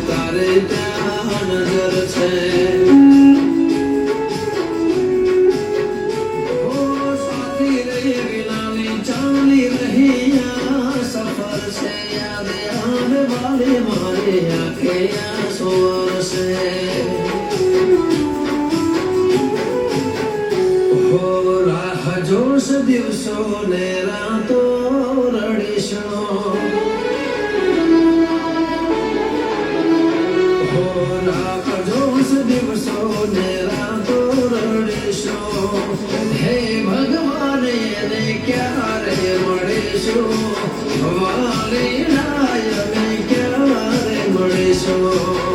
તારે ત્યાં નજર છે ઓ સાથી રે વિનાની ચાલી રહી આ સફર છે યાદ આવે વાલે મારે આંખે આંસુ વરસે રાહ જોશ દિવસો ને રાતો રડીશો રાહ જોશ દિવસો ને રાતો રડીશો હે ભગવાન એને ક્યારે મળીશું વાલી નાય ક્યારે મળીશું